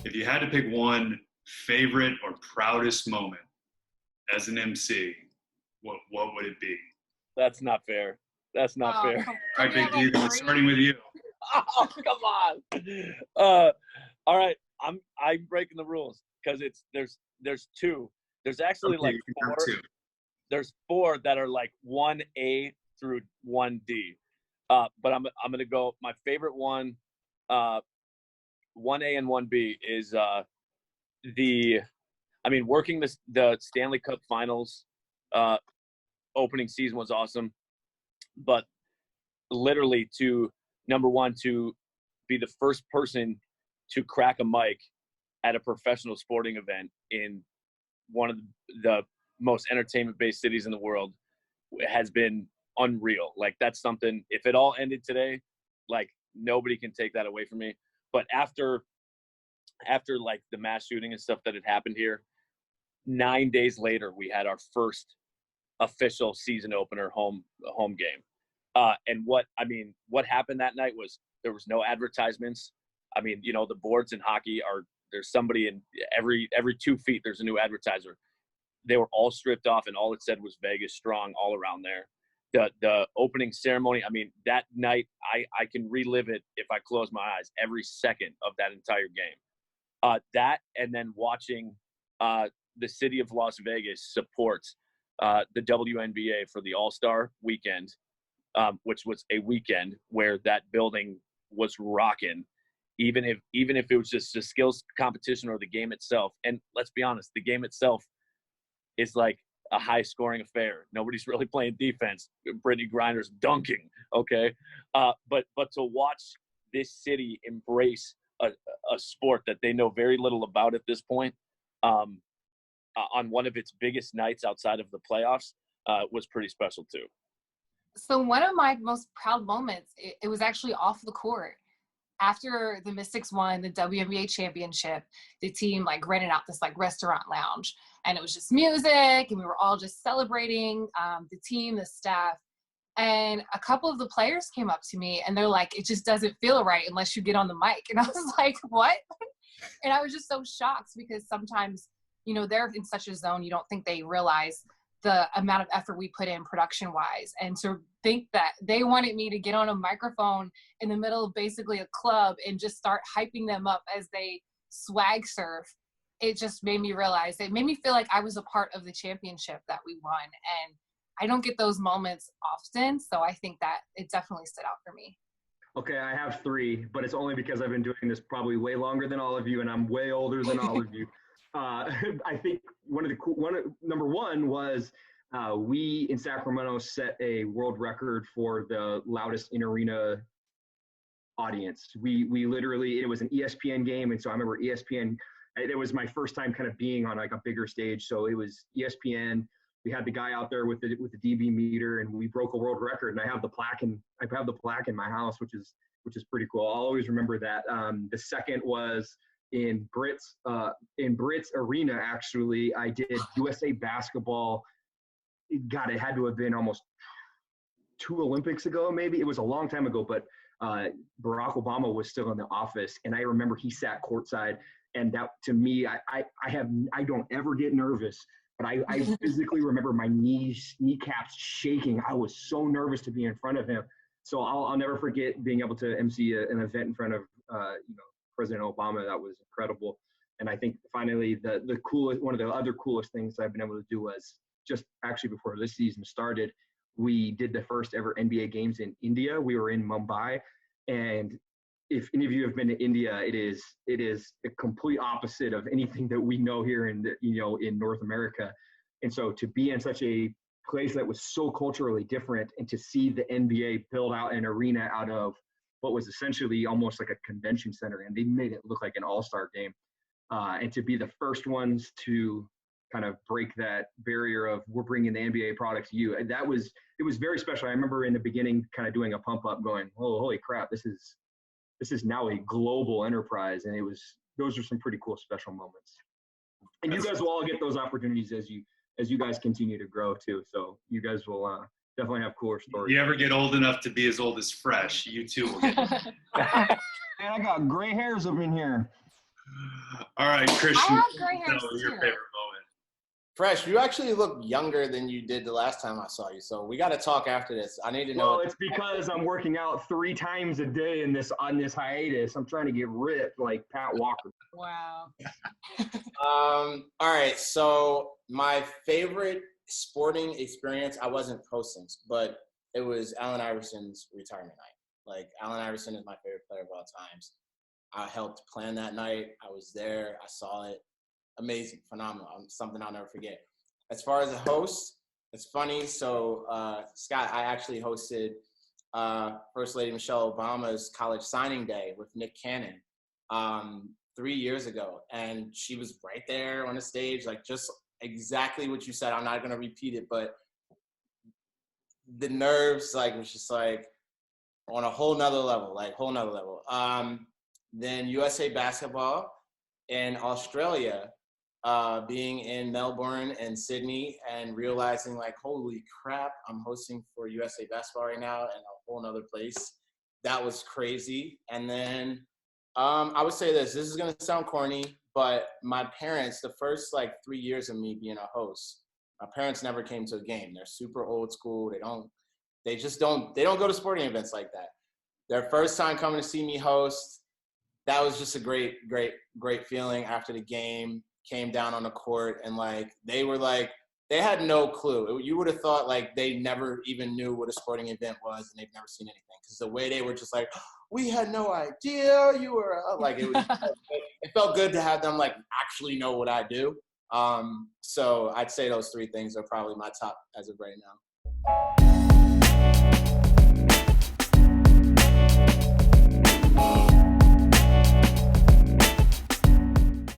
if you had to pick one favorite or proudest moment as an MC, what would it be? That's not fair. That's not fair. All right, Big D, then starting with you. Oh, come on. All right, I'm breaking the rules because there's two. There's actually like four. There's four that are like 1A through 1D. But I'm gonna go. My favorite one, 1A and 1B is working the Stanley Cup Finals opening season was awesome, but literally number one, to be the first person to crack a mic at a professional sporting event in one of the most entertainment-based cities in the world has been unreal. Like, that's something, if it all ended today, like, nobody can take that away from me. But after like the mass shooting and stuff that had happened here, 9 days later, we had our first official season opener home game. And what happened that night was there was no advertisements. I mean, you know, the boards in hockey there's somebody in every 2 feet, there's a new advertiser. They were all stripped off, and all it said was Vegas strong all around there. The opening ceremony, I mean, that night, I can relive it if I close my eyes every second of that entire game. That, and then watching the city of Las Vegas support the WNBA for the All-Star weekend, which was a weekend where that building was rocking, even if it was just a skills competition or the game itself. And let's be honest, the game itself is like a high-scoring affair. Nobody's really playing defense. Brittany Griner's dunking, okay? But to watch this city embrace a sport that they know very little about at this point, on one of its biggest nights outside of the playoffs, was pretty special too. So one of my most proud moments, it was actually off the court. After the Mystics won the WNBA championship, the team like rented out this like restaurant lounge, and it was just music, and we were all just celebrating the team, the staff. And a couple of the players came up to me, and they're like, "It just doesn't feel right unless you get on the mic." And I was like, "What?" And I was just so shocked, because sometimes, you know, they're in such a zone, you don't think they realize the amount of effort we put in production wise. And to think that they wanted me to get on a microphone in the middle of basically a club and just start hyping them up as they swag surf, it just made me realize, it made me feel like I was a part of the championship that we won. And I don't get those moments often, so I think that it definitely stood out for me. Okay, I have three, but it's only because I've been doing this probably way longer than all of you, and I'm way older than all of you. I think number one was we in Sacramento set a world record for the loudest in-arena audience. We literally, it was an ESPN game, and so I remember ESPN, it was my first time kind of being on like a bigger stage, so it was ESPN. We had the guy out there with the dB meter, and we broke a world record, and I have the plaque in my house, which is pretty cool. I'll always remember that. The second was in Britt's arena. Actually, I did USA basketball. God, it had to have been almost 2 Olympics ago, maybe. It was a long time ago, but Barack Obama was still in the office, and I remember he sat courtside, and that, to me, I don't ever get nervous, but I physically remember my kneecaps shaking. I was so nervous to be in front of him. So I'll never forget being able to MC an event in front of President Obama. That was incredible. And I think finally the coolest, one of the other coolest things I've been able to do was just actually before this season started, we did the first ever NBA games in India. We were in Mumbai, and if any of you have been to India, it is the complete opposite of anything that we know here in North America. And so to be in such a place that was so culturally different, and to see the NBA build out an arena out of what was essentially almost like a convention center, and they made it look like an all-star game. And to be the first ones to kind of break that barrier of, we're bringing the NBA product to you. And it was very special. I remember in the beginning kind of doing a pump up going, oh, holy crap, this is now a global enterprise. And those are some pretty cool special moments. And you guys will all get those opportunities as you guys continue to grow too. So you guys will definitely have cooler stories. You ever get old enough to be as old as Fresh, you too will get Man, I got gray hairs up in here. All right, Christian. I have gray hairs tell too. your favorite moment. Fresh, you actually look younger than you did the last time I saw you. So we got to talk after this. I need to know. Well, it's because I'm working out 3 times a day on this hiatus. I'm trying to get ripped like Pat Walker. Wow. All right. So my favorite sporting experience, I wasn't hosting, but it was Allen Iverson's retirement night. Like, Allen Iverson is my favorite player of all times. I helped plan that night. I was there. I saw it. Amazing, phenomenal. Something I'll never forget. As far as a host, it's funny. So, Scott, I actually hosted First Lady Michelle Obama's college signing day with Nick Cannon 3 years ago. And she was right there on the stage, like just exactly what you said. I'm not going to repeat it, but the nerves, like, was just like on a whole nother level, Then USA Basketball in Australia, being in Melbourne and Sydney and realizing like, holy crap, I'm hosting for USA Basketball right now in a whole nother place. That was crazy. And then I would say this is going to sound corny, but my parents, the first like 3 years of me being a host, my parents never came to a game. They're super old school. They don't go to sporting events like that. Their first time coming to see me host, that was just a great feeling. After the game, came down on the court, and like they had no clue. You would have thought like they never even knew what a sporting event was, and they've never seen anything, because the way they were just like, we had no idea you were like, it felt good to have them like actually know what I do. So I'd say those 3 things are probably my top as of right now.